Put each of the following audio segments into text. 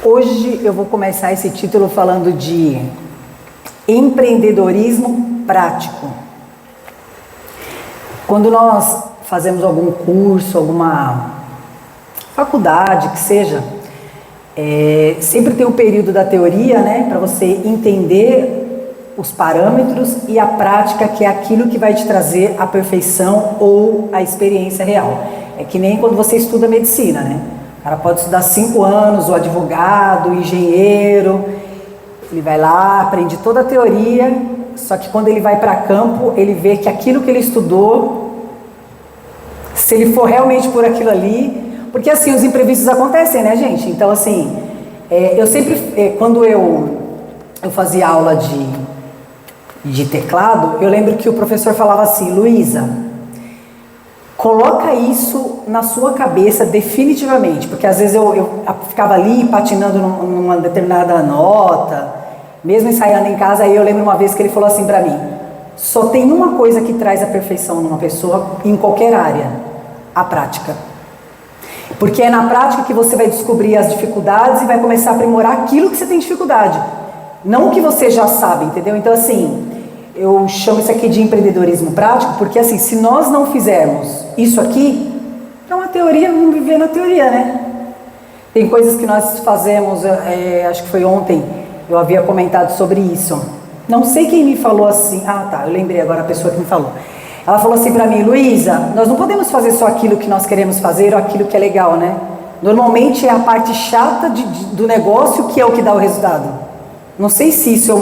Hoje eu vou começar esse título falando de empreendedorismo prático. Quando nós fazemos algum curso, alguma faculdade, que seja, sempre tem um período da teoria, né, para você entender os parâmetros, e a prática, que é aquilo que vai te trazer a perfeição ou a experiência real. É que nem quando você estuda medicina, né? O cara pode estudar 5 anos, o advogado, o engenheiro, ele vai lá, aprende toda a teoria, só que quando ele vai para campo, ele vê que aquilo que ele estudou, se ele for realmente por aquilo ali, porque assim, os imprevistos acontecem, né, gente? Então assim, eu sempre, quando eu fazia aula de teclado, eu lembro que o professor falava assim: Luísa, coloca isso na sua cabeça definitivamente, porque às vezes eu ficava ali patinando numa determinada nota, mesmo ensaiando em casa. Aí eu lembro uma vez que ele falou assim para mim: só tem uma coisa que traz a perfeição numa pessoa, em qualquer área: a prática. Porque é na prática que você vai descobrir as dificuldades e vai começar a aprimorar aquilo que você tem dificuldade, não o que você já sabe, entendeu? Então assim, eu chamo isso aqui de empreendedorismo prático, porque assim, se nós não fizermos isso aqui, é uma teoria, vamos viver na teoria, né? Tem coisas que nós fazemos, acho que foi ontem, eu havia comentado sobre isso. Não sei quem me falou assim, eu lembrei agora a pessoa que me falou. Ela falou assim pra mim: Luísa, nós não podemos fazer só aquilo que nós queremos fazer ou aquilo que é legal, né? Normalmente é a parte chata do negócio que é o que dá o resultado. Não sei se isso é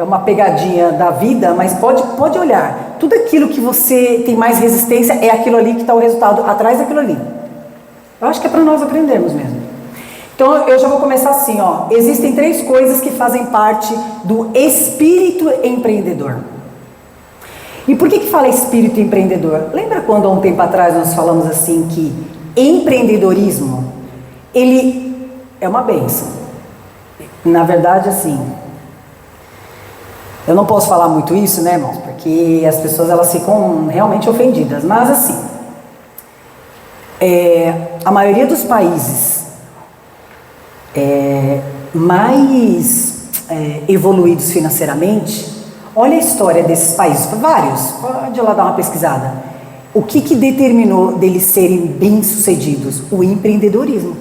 uma pegadinha da vida, mas pode olhar. Tudo aquilo que você tem mais resistência é aquilo ali que está o resultado atrás daquilo ali. Eu acho que é para nós aprendermos mesmo. Então eu já vou começar assim, ó. Existem 3 coisas que fazem parte do espírito empreendedor. E por que fala espírito empreendedor? Lembra quando há um tempo atrás nós falamos assim que empreendedorismo, ele é uma bênção. Na verdade, assim, eu não posso falar muito isso, né, irmãos? Porque as pessoas, elas ficam realmente ofendidas. Mas assim, a maioria dos países mais evoluídos financeiramente, olha a história desses países, vários, pode ir lá dar uma pesquisada. O que determinou deles serem bem-sucedidos? O empreendedorismo.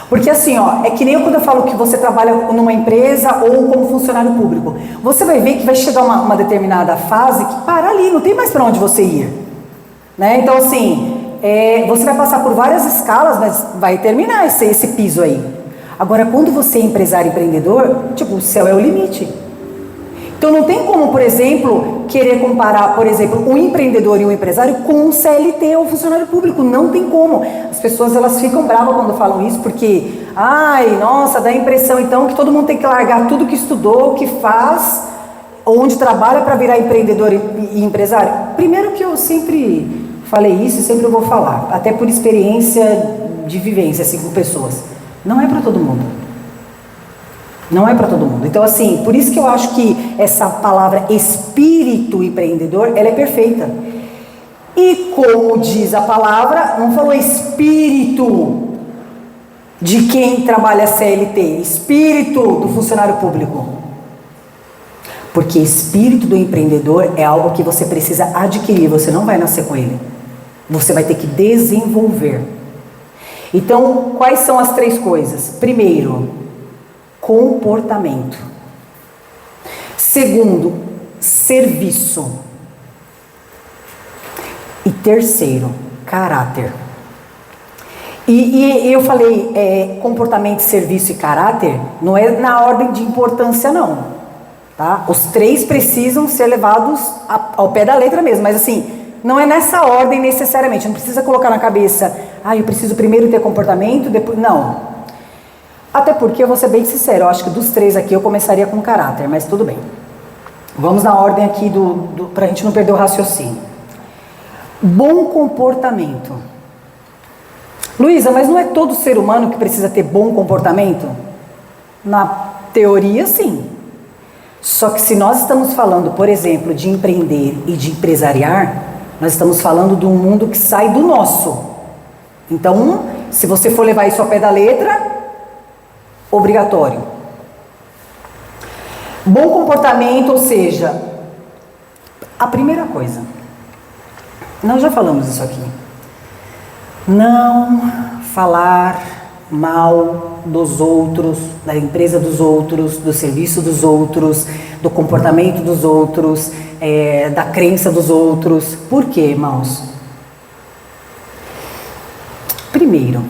Porque assim, ó, é que nem quando eu falo que você trabalha numa empresa ou como funcionário público. Você vai ver que vai chegar uma determinada fase que para ali, não tem mais para onde você ir, né? Então assim, você vai passar por várias escalas, mas vai terminar esse piso aí. Agora, quando você é empresário empreendedor, tipo, o céu é o limite. Então não tem como, por exemplo, querer comparar, por exemplo, um empreendedor e um empresário com um CLT ou funcionário público. Não tem como. As pessoas, elas ficam bravas quando falam isso, porque, nossa, dá a impressão então que todo mundo tem que largar tudo que estudou, que faz, onde trabalha, para virar empreendedor e empresário. Primeiro que eu sempre falei isso e sempre eu vou falar, até por experiência de vivência assim, com pessoas. Não é para todo mundo. Não é para todo mundo. Então assim, por isso que eu acho que essa palavra espírito empreendedor, ela é perfeita. E como diz a palavra, não falou espírito de quem trabalha CLT, espírito do funcionário público. Porque espírito do empreendedor é algo que você precisa adquirir, você não vai nascer com ele. Você vai ter que desenvolver. Então, quais são as 3 coisas? Primeiro, comportamento. Segundo, serviço. E terceiro, caráter. E eu falei comportamento, serviço e caráter, não é na ordem de importância não, tá? Os 3 precisam ser levados ao pé da letra mesmo, mas assim, não é nessa ordem necessariamente. Não precisa colocar na cabeça, eu preciso primeiro ter comportamento, depois... Não. Até porque, eu vou ser bem sincero, eu acho que dos 3 aqui eu começaria com caráter, mas tudo bem. Vamos na ordem aqui pra gente não perder o raciocínio. Bom comportamento. Luísa, mas não é todo ser humano que precisa ter bom comportamento? Na teoria, sim. Só que se nós estamos falando, por exemplo, de empreender e de empresariar, nós estamos falando de um mundo que sai do nosso. Então, se você for levar isso ao pé da letra, obrigatório. Bom comportamento, ou seja, a primeira coisa, nós já falamos isso aqui, não falar mal dos outros, da empresa dos outros, do serviço dos outros, do comportamento dos outros, da crença dos outros. Por quê, irmãos? Primeiro,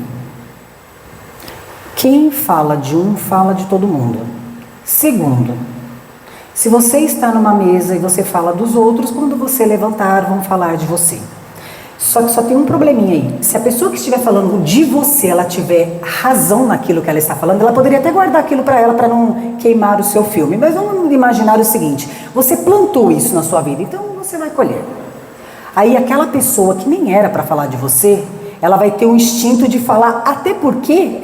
quem fala de um, fala de todo mundo. Segundo, se você está numa mesa e você fala dos outros, quando você levantar, vão falar de você. Só que só tem um probleminha aí. Se a pessoa que estiver falando de você, ela tiver razão naquilo que ela está falando, ela poderia até guardar aquilo para ela, para não queimar o seu filme. Mas vamos imaginar o seguinte, você plantou isso na sua vida, então você vai colher. Aí aquela pessoa que nem era para falar de você, ela vai ter um instinto de falar, até porque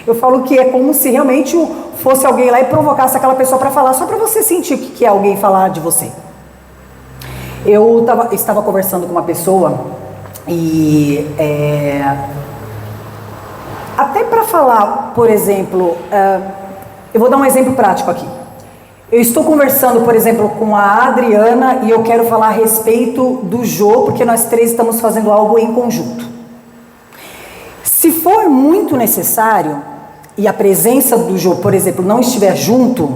eu falo que é como se realmente fosse alguém lá e provocasse aquela pessoa para falar, só para você sentir o que é alguém falar de você. Eu estava conversando com uma pessoa e até para falar, por exemplo, eu vou dar um exemplo prático aqui. Eu estou conversando, por exemplo, com a Adriana e eu quero falar a respeito do Jô, porque nós três estamos fazendo algo em conjunto. Se for muito necessário e a presença do Jô, por exemplo, não estiver junto,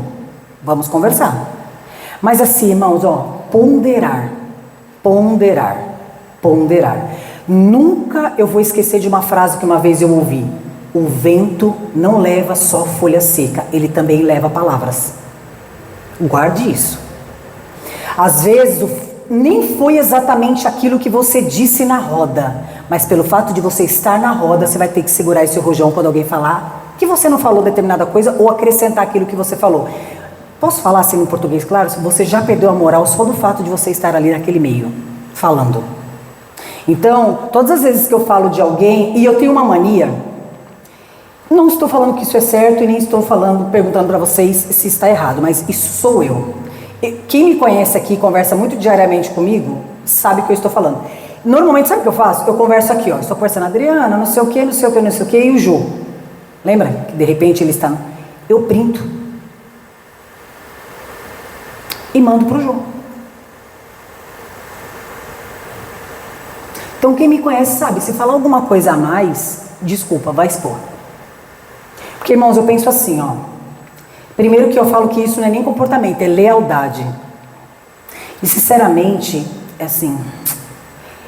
vamos conversar. Mas assim, irmãos, ponderar. Nunca eu vou esquecer de uma frase que uma vez eu ouvi. O vento não leva só folha seca, ele também leva palavras. Guarde isso. Às vezes nem foi exatamente aquilo que você disse na roda, mas pelo fato de você estar na roda, você vai ter que segurar esse rojão quando alguém falar que você não falou determinada coisa ou acrescentar aquilo que você falou. Posso falar assim em português, claro? Você já perdeu a moral só do fato de você estar ali naquele meio, falando. Então, todas as vezes que eu falo de alguém, e eu tenho uma mania, não estou falando que isso é certo e nem estou perguntando para vocês se está errado, mas isso sou eu. Quem me conhece aqui, conversa muito diariamente comigo, sabe o que eu estou falando. Normalmente, sabe o que eu faço? Eu converso aqui, estou conversando, Adriana, não sei o que, e o Jô. Lembra que de repente ele está... Eu printo. E mando para o Jô. Então quem me conhece sabe, se falar alguma coisa a mais, desculpa, vai expor. Porque, irmãos, eu penso assim, primeiro que eu falo que isso não é nem comportamento, é lealdade. E sinceramente,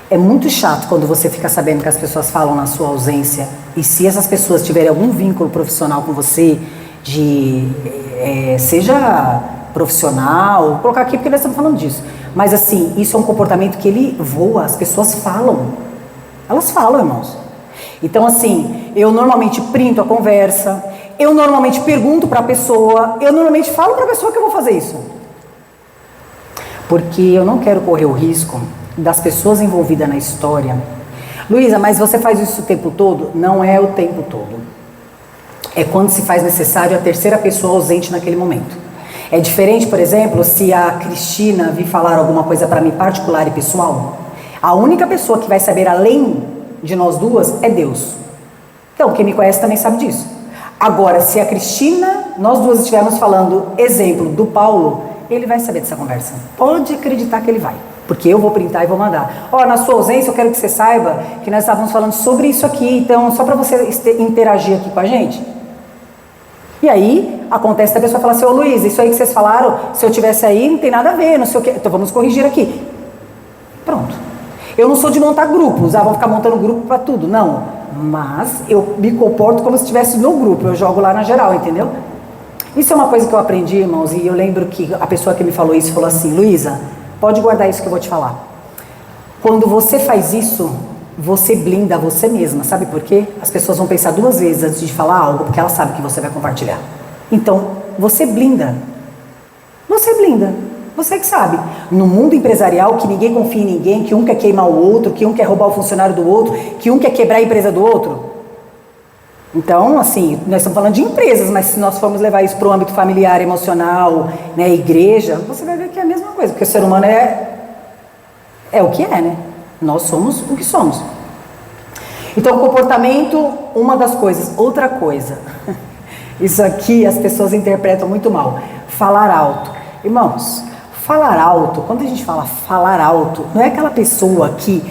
é muito chato quando você fica sabendo que as pessoas falam na sua ausência. E se essas pessoas tiverem algum vínculo profissional com você, seja profissional, vou colocar aqui porque nós estamos falando disso. Mas assim, isso é um comportamento que ele voa, as pessoas falam. Elas falam, irmãos. Então assim, eu normalmente printo a conversa, eu normalmente pergunto para a pessoa, eu normalmente falo para a pessoa que eu vou fazer isso. Porque eu não quero correr o risco das pessoas envolvidas na história. Luísa, mas você faz isso o tempo todo? Não é o tempo todo. É quando se faz necessário a terceira pessoa ausente naquele momento. É diferente, por exemplo, se a Cristina vir falar alguma coisa para mim particular e pessoal, a única pessoa que vai saber além de nós duas é Deus. Então, quem me conhece também sabe disso. Agora, se a Cristina, nós duas estivermos falando, exemplo, do Paulo, ele vai saber dessa conversa. Pode acreditar que ele vai. Porque eu vou printar e vou mandar. Na sua ausência, eu quero que você saiba que nós estávamos falando sobre isso aqui, então, só para você interagir aqui com a gente. E aí, acontece a pessoa falar assim, Luiz, isso aí que vocês falaram, se eu tivesse aí, não tem nada a ver, não sei o quê. Então, vamos corrigir aqui. Pronto. Eu não sou de montar grupos, vou ficar montando grupo para tudo, não. Mas eu me comporto como se estivesse no grupo, eu jogo lá na geral, entendeu? Isso é uma coisa que eu aprendi, irmãos, e eu lembro que a pessoa que me falou isso falou assim, Luísa, pode guardar isso que eu vou te falar. Quando você faz isso, você blinda você mesma, sabe por quê? As pessoas vão pensar duas vezes antes de falar algo, porque elas sabem que você vai compartilhar. Então, você blinda. Você blinda. Você que sabe. No mundo empresarial, que ninguém confia em ninguém, que um quer queimar o outro, que um quer roubar o funcionário do outro, que um quer quebrar a empresa do outro. Então, assim, nós estamos falando de empresas, mas se nós formos levar isso para o âmbito familiar, emocional, né, igreja, você vai ver que é a mesma coisa, porque o ser humano é o que é, né? Nós somos o que somos. Então, o comportamento, uma das coisas. Outra coisa, Isso aqui as pessoas interpretam muito mal. Falar alto. Irmãos, falar alto, quando a gente fala falar alto, não é aquela pessoa que...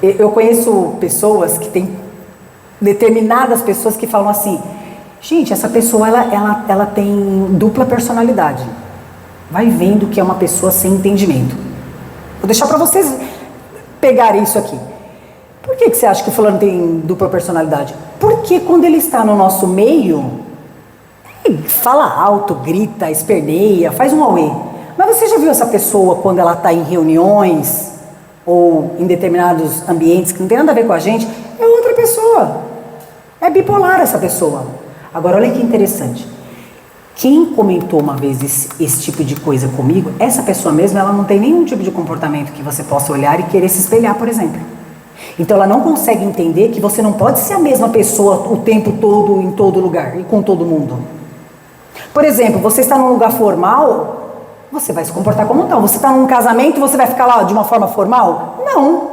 eu conheço pessoas que têm... determinadas pessoas que falam assim, gente, essa pessoa ela tem dupla personalidade. Vai vendo que é uma pessoa sem entendimento. Vou deixar para vocês pegarem isso aqui. Por que você acha que o fulano tem dupla personalidade? Porque quando ele está no nosso meio, ele fala alto, grita, esperneia, faz um auê. Mas você já viu essa pessoa quando ela está em reuniões ou em determinados ambientes que não tem nada a ver com a gente? É outra pessoa. É bipolar essa pessoa. Agora olha que interessante. Quem comentou uma vez esse tipo de coisa comigo, essa pessoa mesmo, ela não tem nenhum tipo de comportamento que você possa olhar e querer se espelhar, por exemplo. Então ela não consegue entender que você não pode ser a mesma pessoa o tempo todo, em todo lugar e com todo mundo. Por exemplo, você está num lugar formal, você vai se comportar como tal. Você está num casamento, você vai ficar lá de uma forma formal? Não.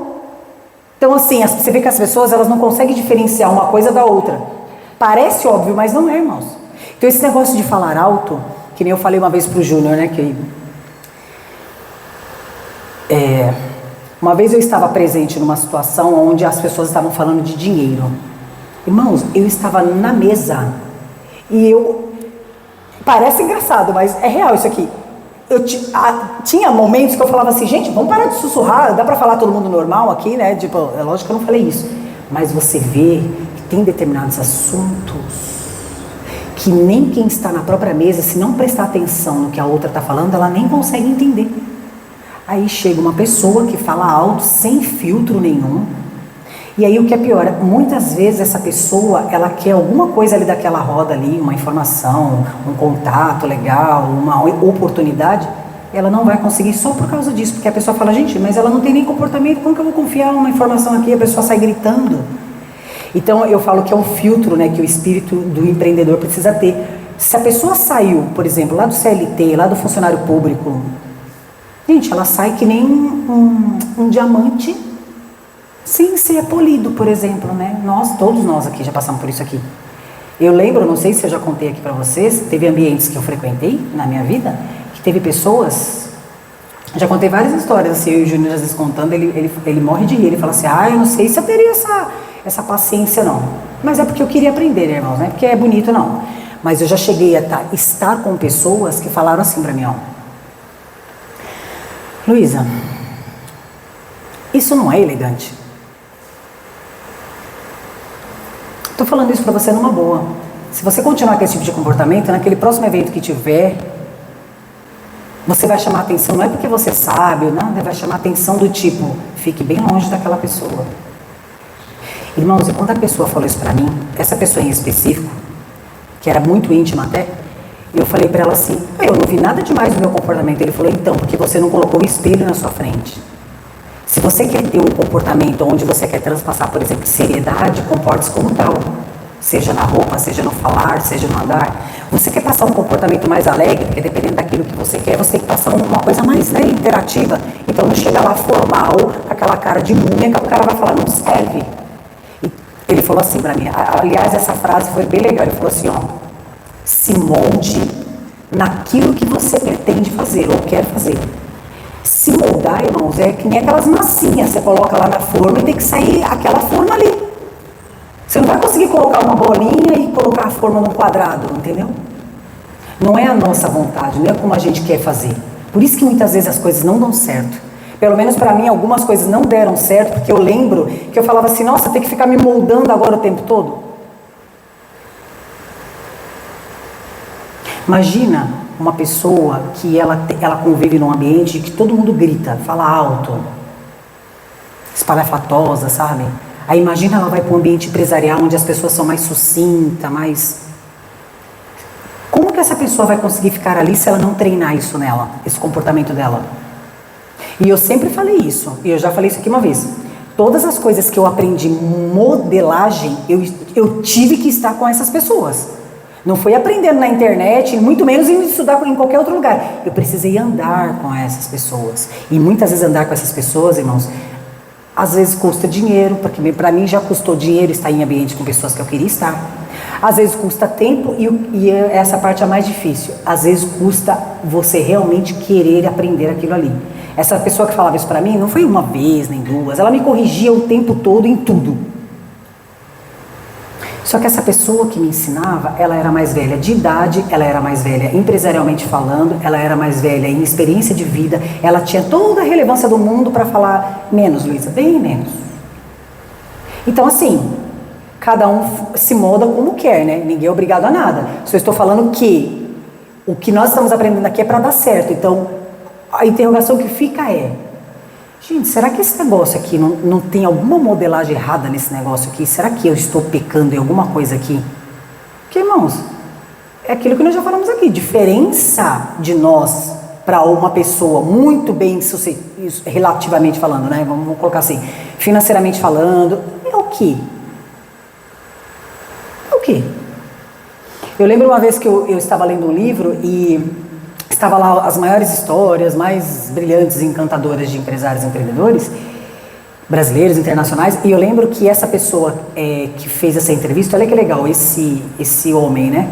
Então assim, você vê que as pessoas elas não conseguem diferenciar uma coisa da outra. Parece óbvio, mas não é, irmãos. Então esse negócio de falar alto, que nem eu falei uma vez pro Júnior, né, que... uma vez eu estava presente numa situação onde as pessoas estavam falando de dinheiro. Irmãos, eu estava na mesa e eu... Parece engraçado, mas é real isso aqui. Tinha momentos que eu falava assim, gente, vamos parar de sussurrar, dá pra falar todo mundo normal aqui, né? Tipo, é lógico que eu não falei isso. Mas você vê que tem determinados assuntos que nem quem está na própria mesa, se não prestar atenção no que a outra está falando, ela nem consegue entender. Aí chega uma pessoa que fala alto, sem filtro nenhum. E aí o que é pior, muitas vezes essa pessoa, ela quer alguma coisa ali daquela roda ali, uma informação, um contato legal, uma oportunidade, ela não vai conseguir só por causa disso, porque a pessoa fala, gente, mas ela não tem nem comportamento, como que eu vou confiar numa informação aqui? A pessoa sai gritando. Então eu falo que é um filtro, né, que o espírito do empreendedor precisa ter. Se a pessoa saiu, por exemplo, lá do CLT, lá do funcionário público, gente, ela sai que nem um diamante sem ser polido, por exemplo, né? Todos nós aqui já passamos por isso aqui. Eu lembro, não sei se eu já contei aqui para vocês, teve ambientes que eu frequentei na minha vida, que teve pessoas, já contei várias histórias, assim, eu e o Júnior às vezes contando, ele morre de rir, ele fala assim, eu não sei se eu teria essa paciência não, mas é porque eu queria aprender, né, irmãos, não é porque é bonito não, mas eu já cheguei a estar com pessoas que falaram assim para mim, Luísa, isso não é elegante. Estou falando isso para você numa boa. Se você continuar com esse tipo de comportamento, naquele próximo evento que tiver, você vai chamar atenção, não é porque você sabe ou nada, vai chamar atenção do tipo, fique bem longe daquela pessoa. Irmãos, e quando a pessoa falou isso para mim, essa pessoa em específico, que era muito íntima até, eu falei para ela assim, eu não vi nada demais no meu comportamento. Ele falou, então, porque você não colocou o espelho na sua frente. Se você quer ter um comportamento onde você quer transpassar, por exemplo, seriedade, comporte-se como tal. Seja na roupa, seja no falar, seja no andar. Você quer passar um comportamento mais alegre, porque dependendo daquilo que você quer, você tem que passar uma coisa mais, né, interativa. Então não chega lá formal, com aquela cara de múmia, que o cara vai falar, não serve. E ele falou assim para mim, aliás, essa frase foi bem legal, ele falou assim, se molde naquilo que você pretende fazer ou quer fazer. Se moldar, irmãos, é que nem aquelas massinhas, você coloca lá na forma e tem que sair aquela forma ali. Você não vai conseguir colocar uma bolinha e colocar a forma num quadrado, entendeu? Não é a nossa vontade, não é como a gente quer fazer. Por isso que muitas vezes as coisas não dão certo. Pelo menos para mim, algumas coisas não deram certo, porque eu lembro que eu falava assim, nossa, tem que ficar me moldando agora o tempo todo. Imagina uma pessoa que ela convive num ambiente que todo mundo grita, fala alto, espalhafatosa, sabe? Aí imagina ela vai para um ambiente empresarial onde as pessoas são mais sucintas, mais... Como que essa pessoa vai conseguir ficar ali se ela não treinar isso nela, esse comportamento dela? E eu sempre falei isso, e eu já falei isso aqui uma vez. Todas as coisas que eu aprendi modelagem, eu tive que estar com essas pessoas. Não foi aprendendo na internet, muito menos indo estudar em qualquer outro lugar. Eu precisei andar com essas pessoas. E muitas vezes andar com essas pessoas, irmãos, Às vezes custa dinheiro, porque para mim já custou dinheiro estar em ambiente com pessoas que eu queria estar. Às vezes custa tempo e essa parte é a mais difícil. Às vezes custa você realmente querer aprender aquilo ali. Essa pessoa que falava isso para mim não foi uma vez, nem duas. Ela me corrigia o tempo todo em tudo. Só que essa pessoa que me ensinava, ela era mais velha de idade, ela era mais velha empresarialmente falando, ela era mais velha em experiência de vida, ela tinha toda a relevância do mundo para falar menos, Luísa, bem menos. Então assim, cada um se molda como quer, né? Ninguém é obrigado a nada. Só estou falando que o que nós estamos aprendendo aqui é para dar certo. Então, a interrogação que fica é: gente, será que esse negócio aqui não tem alguma modelagem errada nesse negócio aqui? Será que eu estou pecando em alguma coisa aqui? Porque, irmãos, é aquilo que nós já falamos aqui. Diferença de nós para uma pessoa muito bem sucedida, relativamente falando, né? Vamos colocar assim, financeiramente falando, é o quê? É o quê? Eu lembro uma vez que eu estava lendo um livro e estava lá as maiores histórias, mais brilhantes e encantadoras de empresários e empreendedores brasileiros, internacionais, e eu lembro que essa pessoa que fez essa entrevista, olha que legal, esse homem, né?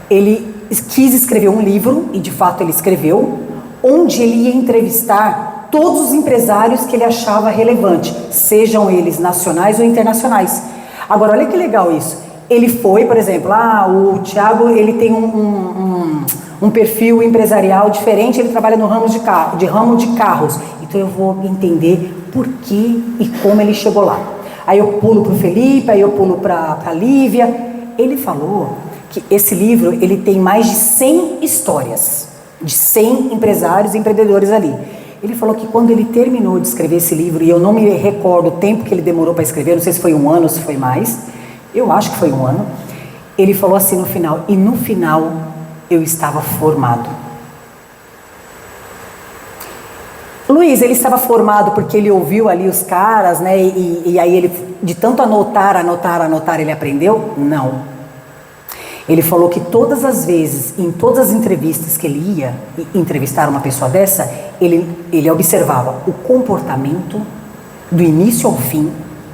Ele quis escrever um livro, e de fato ele escreveu, onde ele ia entrevistar todos os empresários que ele achava relevante, sejam eles nacionais ou internacionais. Agora, olha que legal isso. Ele foi, por exemplo, o Thiago, ele tem um perfil empresarial diferente, ele trabalha no ramo de carros, então eu vou entender por que e como ele chegou lá. Aí eu pulo para o Felipe, aí eu pulo para a Lívia. Ele falou que esse livro ele tem mais de 100 histórias, de 100 empresários e empreendedores ali. Ele falou que quando ele terminou de escrever esse livro, e eu não me recordo o tempo que ele demorou para escrever, não sei se foi 1 ano ou se foi mais, eu acho que foi 1 ano, ele falou assim no final, e no final eu estava formado. Luiz, ele estava formado porque ele ouviu ali os caras, né, e aí ele, de tanto anotar, ele aprendeu? Não. Ele falou que todas as vezes, em todas as entrevistas que ele ia entrevistar uma pessoa dessa, ele observava o comportamento do início ao fim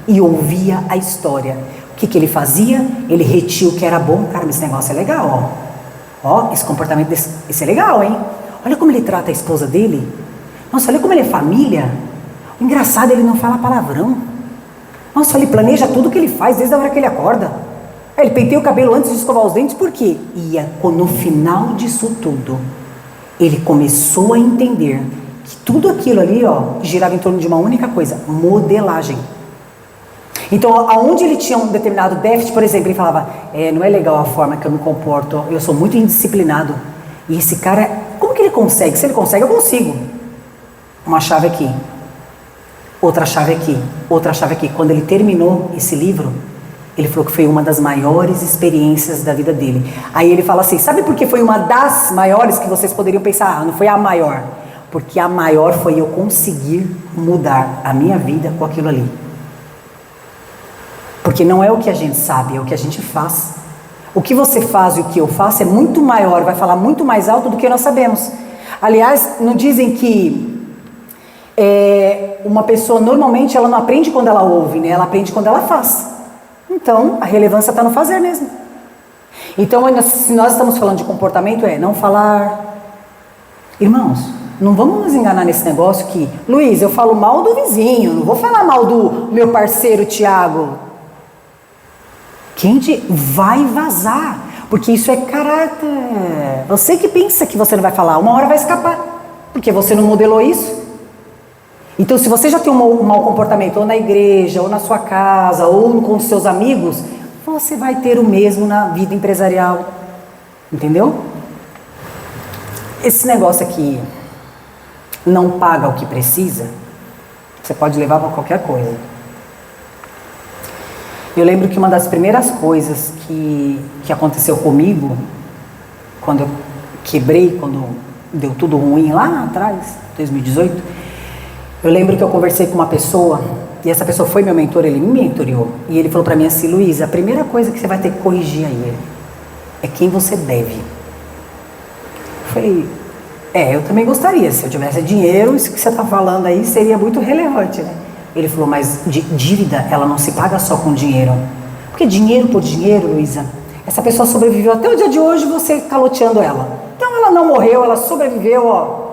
e ouvia a história. O que ele fazia? Ele retia o que era bom. Cara, esse negócio é legal, ó. Esse comportamento esse é legal, hein? Olha como ele trata a esposa dele. Nossa, olha como ele é família. O engraçado, ele não fala palavrão. Nossa, ele planeja tudo que ele faz desde a hora que ele acorda. Ele penteia o cabelo antes de escovar os dentes, por quê? E no final disso tudo, ele começou a entender que tudo aquilo ali, girava em torno de uma única coisa: modelagem. Então, aonde ele tinha um determinado déficit, por exemplo, ele falava, não é legal a forma que eu me comporto, eu sou muito indisciplinado. E esse cara, como que ele consegue? Se ele consegue, eu consigo. Uma chave aqui, outra chave aqui, outra chave aqui. Quando ele terminou esse livro, ele falou que foi uma das maiores experiências da vida dele. Aí ele fala assim, sabe por que foi uma das maiores que vocês poderiam pensar? Não foi a maior. Porque a maior foi eu conseguir mudar a minha vida com aquilo ali. Porque não é o que a gente sabe, é o que a gente faz. O que você faz e o que eu faço é muito maior, vai falar muito mais alto do que nós sabemos. Aliás, não dizem que uma pessoa, normalmente, ela não aprende quando ela ouve, né? Ela aprende quando ela faz. Então, a relevância está no fazer mesmo. Então, se nós estamos falando de comportamento, não falar. Irmãos, não vamos nos enganar nesse negócio que, Luiz, eu falo mal do vizinho, não vou falar mal do meu parceiro Tiago. Quente vai vazar, porque isso é caráter. Você que pensa que você não vai falar, uma hora vai escapar, porque você não modelou isso. Então, se você já tem um mau comportamento, ou na igreja, ou na sua casa, ou com os seus amigos, você vai ter o mesmo na vida empresarial. Entendeu? Esse negócio aqui não paga o que precisa, você pode levar para qualquer coisa. Eu lembro que uma das primeiras coisas que aconteceu comigo, quando eu quebrei, quando deu tudo ruim lá atrás, 2018, eu lembro que eu conversei com uma pessoa, e essa pessoa foi meu mentor, ele me mentoreou, e ele falou pra mim assim, Luiz, a primeira coisa que você vai ter que corrigir aí é quem você deve. Eu falei, eu também gostaria, se eu tivesse dinheiro, isso que você tá falando aí seria muito relevante, né? Ele falou, mas dívida, ela não se paga só com dinheiro. Porque dinheiro por dinheiro, Luísa, essa pessoa sobreviveu até o dia de hoje, você caloteando ela. Então ela não morreu, ela sobreviveu, ó.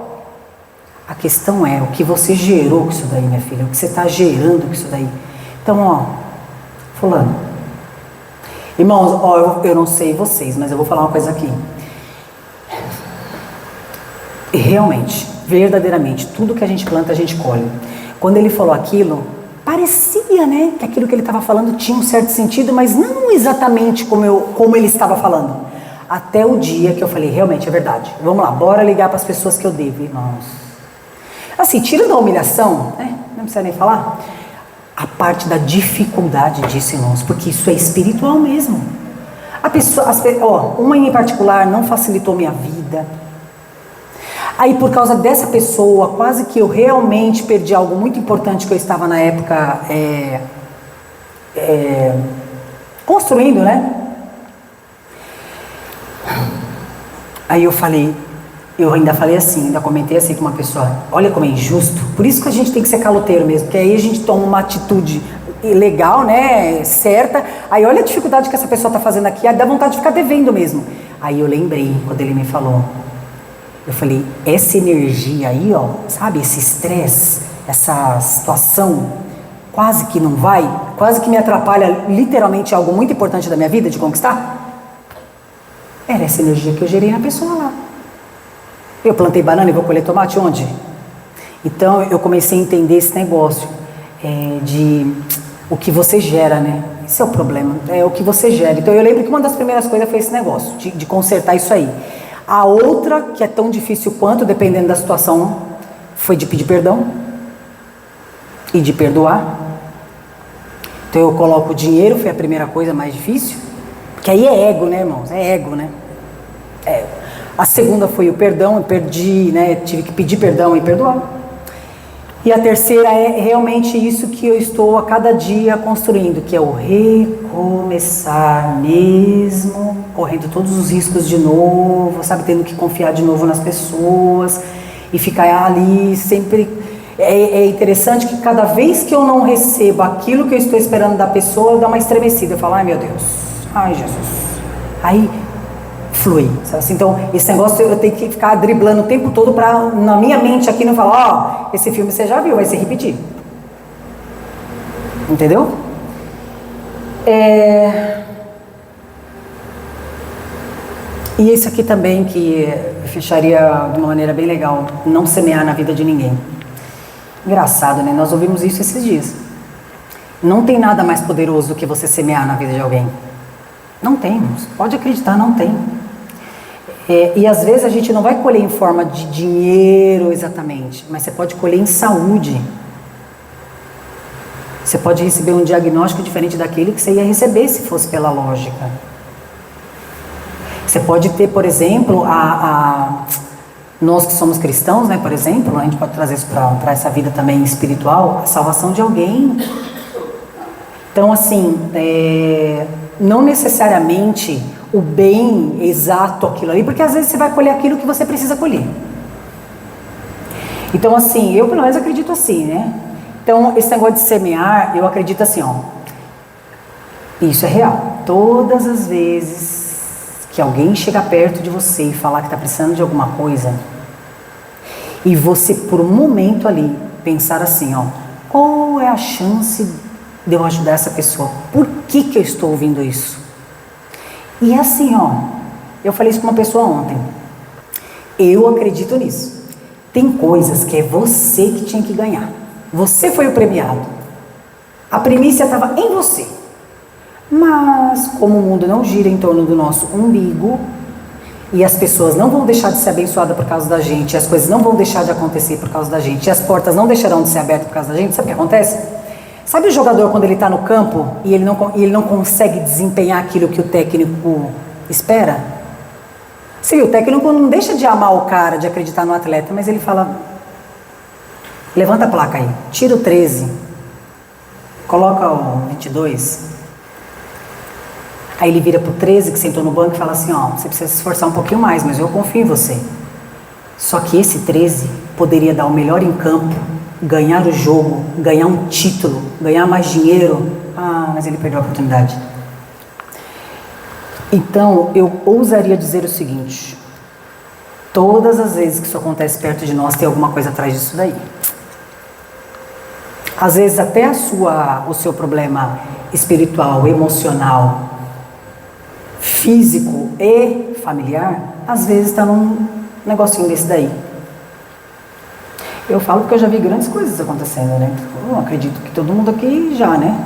A questão é o que você gerou com isso daí, minha filha, o que você está gerando com isso daí. Então, ó, fulano. Irmãos, ó, eu não sei vocês, mas eu vou falar uma coisa aqui. Realmente, verdadeiramente, tudo que a gente planta, a gente colhe. Quando ele falou aquilo, parecia, né, que aquilo que ele estava falando tinha um certo sentido, mas não exatamente como ele estava falando. Até o dia que eu falei, realmente é verdade. Vamos lá, bora ligar para as pessoas que eu devo, irmãos. Assim, tira da humilhação, né, não precisa nem falar, a parte da dificuldade disso, irmãos, porque isso é espiritual mesmo. A pessoa, uma em particular não facilitou minha vida. Aí por causa dessa pessoa, quase que eu realmente perdi algo muito importante que eu estava na época construindo, né? Aí eu ainda falei assim, ainda comentei assim com uma pessoa, olha como é injusto, por isso que a gente tem que ser caloteiro mesmo, porque aí a gente toma uma atitude legal, né, certa, aí olha a dificuldade que essa pessoa está fazendo aqui, aí dá vontade de ficar devendo mesmo. Aí eu lembrei, quando ele me falou, eu falei, essa energia aí, ó, sabe, esse estresse, essa situação, quase que não vai, quase que me atrapalha literalmente algo muito importante da minha vida, de conquistar, era essa energia que eu gerei na pessoa lá. Eu plantei banana e vou colher tomate onde? Então eu comecei a entender esse negócio de o que você gera, né? Esse é o problema, é o que você gera. Então eu lembro que uma das primeiras coisas foi esse negócio, de consertar isso aí. A outra, que é tão difícil quanto, dependendo da situação, foi de pedir perdão e de perdoar. Então eu coloco o dinheiro, foi a primeira coisa mais difícil, porque aí é ego, né, irmãos? É ego, né? É. A segunda foi o perdão, eu perdi, né? Tive que pedir perdão e perdoar. E a terceira é realmente isso que eu estou a cada dia construindo, que é o recomeçar mesmo, correndo todos os riscos de novo, sabe, tendo que confiar de novo nas pessoas e ficar ali sempre. É interessante que cada vez que eu não recebo aquilo que eu estou esperando da pessoa, dá uma estremecida, eu falo, ai meu Deus, ai Jesus, aí flui, sabe assim? Então esse negócio eu tenho que ficar driblando o tempo todo para na minha mente aqui não falar, ó, esse filme você já viu, vai se repetir, entendeu? E isso aqui também que fecharia de uma maneira bem legal, não semear na vida de ninguém. Engraçado, né? Nós ouvimos isso esses dias. Não tem nada mais poderoso do que você semear na vida de alguém. Não tem, pode acreditar, não tem. E às vezes a gente não vai colher em forma de dinheiro exatamente, mas você pode colher em saúde. Você pode receber um diagnóstico diferente daquele que você ia receber se fosse pela lógica. Você pode ter, por exemplo, nós que somos cristãos, né, por exemplo, a gente pode trazer isso para essa vida também espiritual, a salvação de alguém. Então, assim, não necessariamente o bem exato aquilo ali, porque às vezes você vai colher aquilo que você precisa colher. Então, assim, eu pelo menos acredito assim, né? Então, esse negócio de semear, eu acredito assim, ó, isso é real. Todas as vezes que alguém chega perto de você e falar que está precisando de alguma coisa, e você por um momento ali pensar assim, ó, qual é a chance de eu ajudar essa pessoa? Por que eu estou ouvindo isso? E assim, ó, eu falei isso com uma pessoa ontem, eu acredito nisso. Tem coisas que é você que tinha que ganhar. Você foi o premiado. A primícia estava em você. Mas, como o mundo não gira em torno do nosso umbigo, e as pessoas não vão deixar de ser abençoadas por causa da gente, as coisas não vão deixar de acontecer por causa da gente, e as portas não deixarão de ser abertas por causa da gente, sabe o que acontece? Sabe o jogador quando ele está no campo e ele não consegue desempenhar aquilo que o técnico espera? Sim, o técnico não deixa de amar o cara, de acreditar no atleta, mas ele fala, levanta a placa aí, tira o 13, coloca o 22. Aí ele vira pro 13 que sentou no banco e fala assim, ó, você precisa se esforçar um pouquinho mais, mas eu confio em você. Só que esse 13 poderia dar o melhor em campo ganhar o jogo, ganhar um título, ganhar mais dinheiro. Ah, mas ele perdeu a oportunidade. Então, eu ousaria dizer o seguinte: todas as vezes que isso acontece perto de nós, tem alguma coisa atrás disso daí. Às vezes até o seu problema espiritual, emocional, físico e familiar, às vezes está num negocinho desse daí. Eu falo porque eu já vi grandes coisas acontecendo, né? Eu acredito que todo mundo aqui já, né?